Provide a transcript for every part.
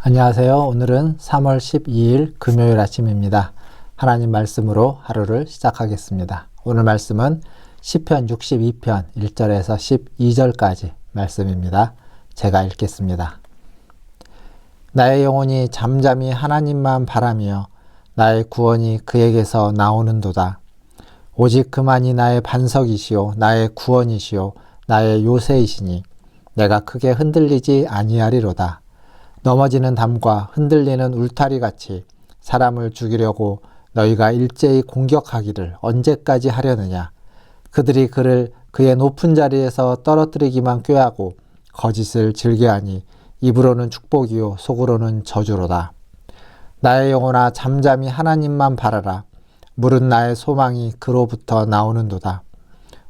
안녕하세요. 오늘은 3월 12일 금요일 아침입니다. 하나님 말씀으로 하루를 시작하겠습니다. 오늘 말씀은 시편 62편 1절에서 12절까지 말씀입니다. 제가 읽겠습니다. 나의 영혼이 잠잠히 하나님만 바라며 나의 구원이 그에게서 나오는도다. 오직 그만이 나의 반석이시요 나의 구원이시요 나의 요새이시니 내가 크게 흔들리지 아니하리로다. 넘어지는 담과 흔들리는 울타리같이 사람을 죽이려고 너희가 일제히 공격하기를 언제까지 하려느냐. 그들이 그를 그의 높은 자리에서 떨어뜨리기만 꾀하고 거짓을 즐겨하니 입으로는 축복이요 속으로는 저주로다. 나의 영혼아 잠잠히 하나님만 바라라. 물은 나의 소망이 그로부터 나오는도다.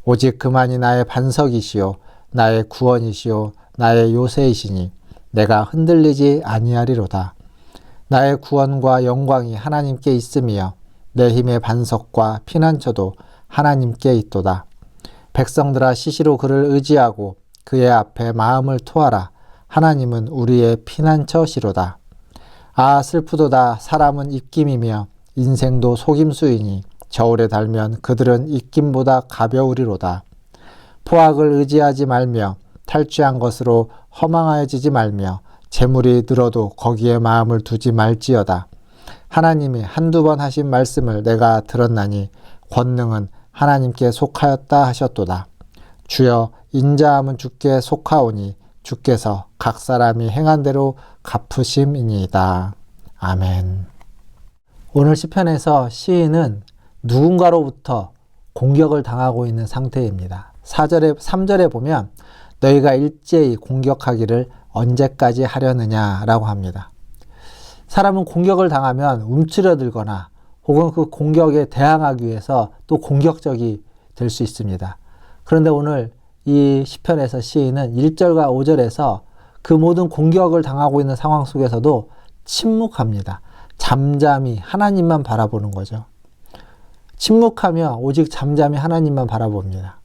오직 그만이 나의 반석이시요 나의 구원이시요 나의 요새이시니 내가 흔들리지 아니하리로다. 나의 구원과 영광이 하나님께 있으며 내 힘의 반석과 피난처도 하나님께 있도다. 백성들아 시시로 그를 의지하고 그의 앞에 마음을 토하라. 하나님은 우리의 피난처시로다. 아 슬프도다. 사람은 입김이며 인생도 속임수이니 저울에 달면 그들은 입김보다 가벼우리로다. 포악을 의지하지 말며 탈취한 것으로 허망하여지지 말며 재물이 늘어도 거기에 마음을 두지 말지어다. 하나님이 한두 번 하신 말씀을 내가 들었나니 권능은 하나님께 속하였다 하셨도다. 주여 인자함은 주께 속하오니 주께서 각 사람이 행한 대로 갚으심이니이다. 아멘. 오늘 시편에서 시인은 누군가로부터 공격을 당하고 있는 상태입니다. 3절에 보면 너희가 일제히 공격하기를 언제까지 하려느냐라고 합니다. 사람은 공격을 당하면 움츠러들거나 혹은 그 공격에 대항하기 위해서 또 공격적이 될 수 있습니다. 그런데 오늘 이 시편에서 시인은 1절과 5절에서 그 모든 공격을 당하고 있는 상황 속에서도 침묵합니다. 잠잠히 하나님만 바라보는 거죠. 침묵하며 오직 잠잠히 하나님만 바라봅니다.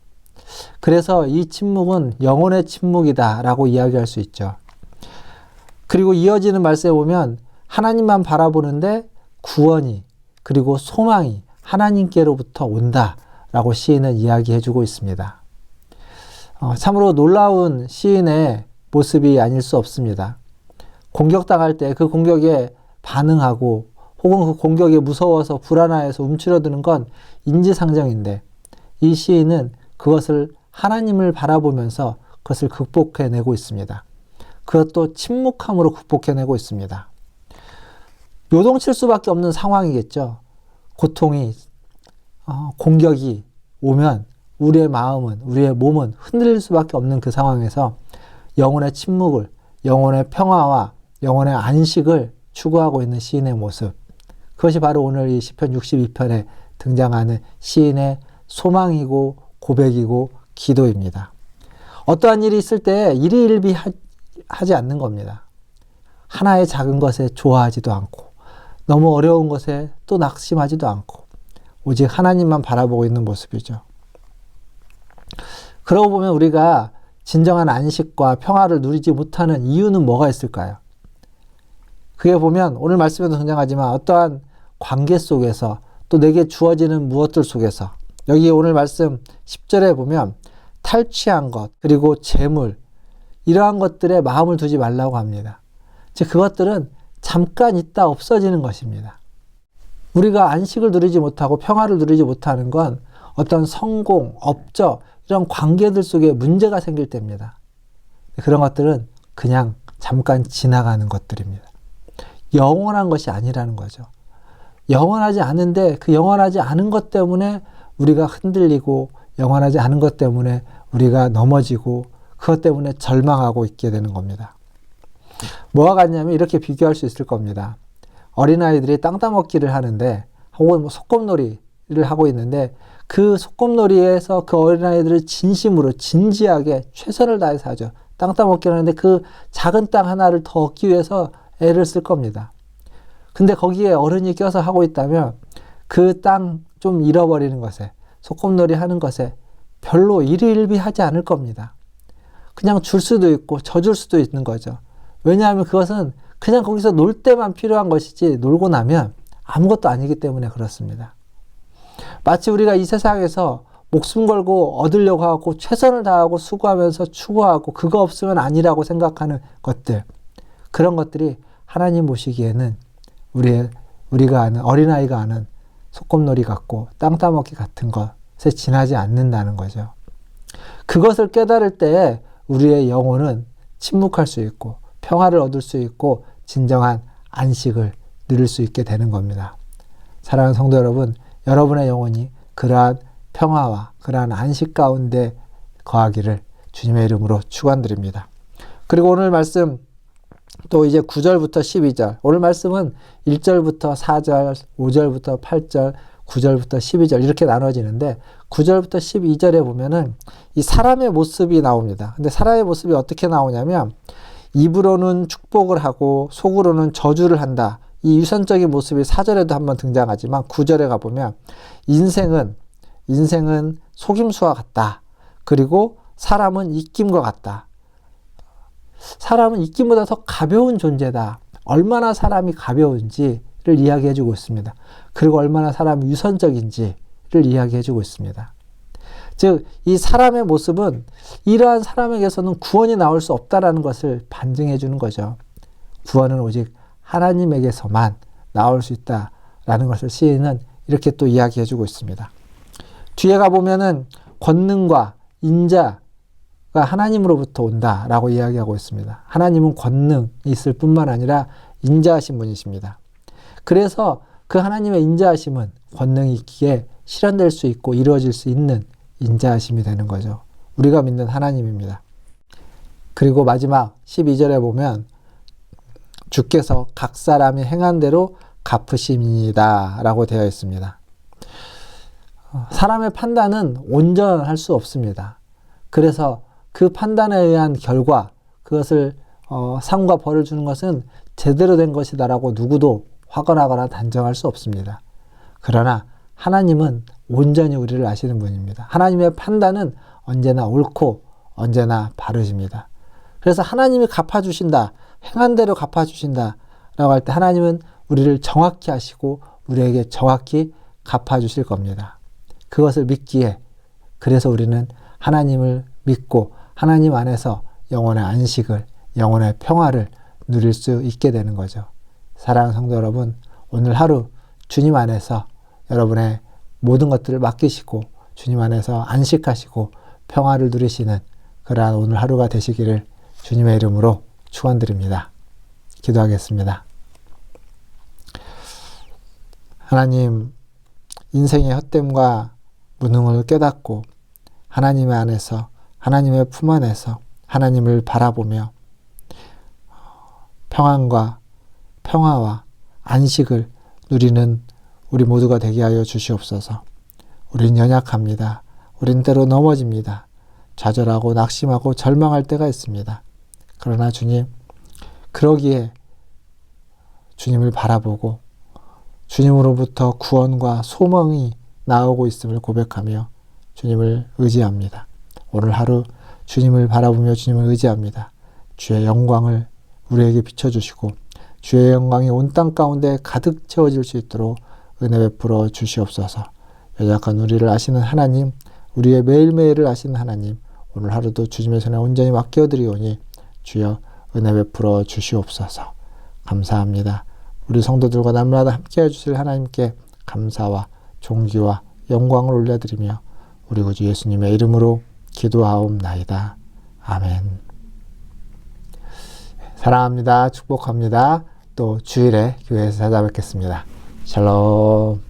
그래서 이 침묵은 영혼의 침묵이다 라고 이야기할 수 있죠. 그리고 이어지는 말씀에 보면 하나님만 바라보는데 구원이 그리고 소망이 하나님께로부터 온다 라고 시인은 이야기해주고 있습니다. 참으로 놀라운 시인의 모습이 아닐 수 없습니다. 공격당할 때 그 공격에 반응하고 혹은 그 공격에 무서워서 불안해서 움츠러드는 건 인지상정인데 이 시인은 그것을 하나님을 바라보면서 그것을 극복해내고 있습니다. 그것도 침묵함으로 극복해내고 있습니다. 요동칠 수밖에 없는 상황이겠죠. 고통이 공격이 오면 우리의 마음은 우리의 몸은 흔들릴 수밖에 없는 그 상황에서 영혼의 침묵을 영혼의 평화와 영혼의 안식을 추구하고 있는 시인의 모습, 그것이 바로 오늘 이 시편 62편에 등장하는 시인의 소망이고 고백이고 기도입니다. 어떠한 일이 있을 때 일희일비하지 않는 겁니다. 하나의 작은 것에 좋아하지도 않고 너무 어려운 것에 또 낙심하지도 않고 오직 하나님만 바라보고 있는 모습이죠. 그러고 보면 우리가 진정한 안식과 평화를 누리지 못하는 이유는 뭐가 있을까요? 그게 보면 오늘 말씀에도 등장하지만 어떠한 관계 속에서 또 내게 주어지는 무엇들 속에서 여기 오늘 말씀 10절에 보면 탈취한 것 그리고 재물 이러한 것들에 마음을 두지 말라고 합니다. 즉 그것들은 잠깐 있다 없어지는 것입니다. 우리가 안식을 누리지 못하고 평화를 누리지 못하는 건 어떤 성공, 업적 이런 관계들 속에 문제가 생길 때입니다. 그런 것들은 그냥 잠깐 지나가는 것들입니다. 영원한 것이 아니라는 거죠. 영원하지 않은데 그 영원하지 않은 것 때문에 우리가 흔들리고 영원하지 않은 것 때문에 우리가 넘어지고 그것 때문에 절망하고 있게 되는 겁니다. 뭐와 같냐면 이렇게 비교할 수 있을 겁니다. 어린아이들이 땅 따먹기를 하는데 혹은 소꿉놀이를 하고 있는데 그 소꿉놀이에서 그 어린아이들을 진심으로 진지하게 최선을 다해서 하죠. 땅 따먹기를 하는데 그 작은 땅 하나를 더 얻기 위해서 애를 쓸 겁니다. 근데 거기에 어른이 껴서 하고 있다면 그 땅 좀 잃어버리는 것에 소꿉놀이 하는 것에 별로 일희일비하지 않을 겁니다. 그냥 줄 수도 있고 져줄 수도 있는 거죠. 왜냐하면 그것은 그냥 거기서 놀 때만 필요한 것이지 놀고 나면 아무것도 아니기 때문에 그렇습니다. 마치 우리가 이 세상에서 목숨 걸고 얻으려고 하고 최선을 다하고 수고하면서 추구하고 그거 없으면 아니라고 생각하는 것들, 그런 것들이 하나님 보시기에는 우리가 아는 어린아이가 아는 소꿉놀이 같고 땅 따먹기 같은 것에 지나지 않는다는 거죠. 그것을 깨달을 때에 우리의 영혼은 침묵할 수 있고 평화를 얻을 수 있고 진정한 안식을 누릴 수 있게 되는 겁니다. 사랑하는 성도 여러분, 여러분의 영혼이 그러한 평화와 그러한 안식 가운데 거하기를 주님의 이름으로 축원드립니다. 그리고 오늘 말씀 또 이제 9절부터 12절, 오늘 말씀은 1절부터 4절, 5절부터 8절, 9절부터 12절 이렇게 나눠지는데 9절부터 12절에 보면은 이 사람의 모습이 나옵니다. 근데 사람의 모습이 어떻게 나오냐면 입으로는 축복을 하고 속으로는 저주를 한다. 이 유선적인 모습이 4절에도 한번 등장하지만 9절에 가보면 인생은 속임수와 같다. 그리고 사람은 입김과 같다. 사람은 입김보다 더 가벼운 존재다. 얼마나 사람이 가벼운지를 이야기해주고 있습니다. 그리고 얼마나 사람이 유선적인지를 이야기해주고 있습니다. 즉, 이 사람의 모습은 이러한 사람에게서는 구원이 나올 수 없다라는 것을 반증해주는 거죠. 구원은 오직 하나님에게서만 나올 수 있다라는 것을 시인은 이렇게 또 이야기해주고 있습니다. 뒤에 가보면은 권능과 인자가 하나님으로부터 온다라고 이야기하고 있습니다. 하나님은 권능이 있을 뿐만 아니라 인자하신 분이십니다. 그래서 그 하나님의 인자하심은 권능이 있기에 실현될 수 있고 이루어질 수 있는 인자하심이 되는 거죠. 우리가 믿는 하나님입니다. 그리고 마지막 12절에 보면 주께서 각 사람이 행한 대로 갚으심이다 라고 되어 있습니다. 사람의 판단은 온전할 수 없습니다. 그래서 그 판단에 의한 결과, 그것을 상과 벌을 주는 것은 제대로 된 것이다라고 누구도 확언하거나 단정할 수 없습니다. 그러나 하나님은 온전히 우리를 아시는 분입니다. 하나님의 판단은 언제나 옳고 언제나 바르십니다. 그래서 하나님이 갚아주신다, 행한 대로 갚아주신다 라고 할 때 하나님은 우리를 정확히 아시고 우리에게 정확히 갚아주실 겁니다. 그것을 믿기에, 그래서 우리는 하나님을 믿고 하나님 안에서 영혼의 안식을, 영혼의 평화를 누릴 수 있게 되는 거죠. 사랑하는 성도 여러분, 오늘 하루 주님 안에서 여러분의 모든 것들을 맡기시고 주님 안에서 안식하시고 평화를 누리시는 그러한 오늘 하루가 되시기를 주님의 이름으로 축원드립니다. 기도하겠습니다. 하나님, 인생의 헛됨과 무능을 깨닫고 하나님의 안에서, 하나님의 품 안에서 하나님을 바라보며 평화와 안식을 누리는 우리 모두가 되게 하여 주시옵소서. 우린 연약합니다. 우린 때로 넘어집니다. 좌절하고 낙심하고 절망할 때가 있습니다. 그러나 주님, 그러기에 주님을 바라보고 주님으로부터 구원과 소망이 나오고 있음을 고백하며 주님을 의지합니다. 오늘 하루 주님을 바라보며 주님을 의지합니다. 주의 영광을 우리에게 비춰주시고 주의 영광이 온 땅 가운데 가득 채워질 수 있도록 은혜 베풀어 주시옵소서. 연약한 우리를 아시는 하나님, 우리의 매일매일을 아시는 하나님, 오늘 하루도 주님의 손에 온전히 맡겨드리오니 주여 은혜 베풀어 주시옵소서. 감사합니다. 우리 성도들과 날마다 함께해 주실 하나님께 감사와 존귀와 영광을 올려드리며 우리 구주 예수님의 이름으로 기도하옵나이다. 아멘. 사랑합니다. 축복합니다. 또 주일에 교회에서 찾아뵙겠습니다. 샬롬.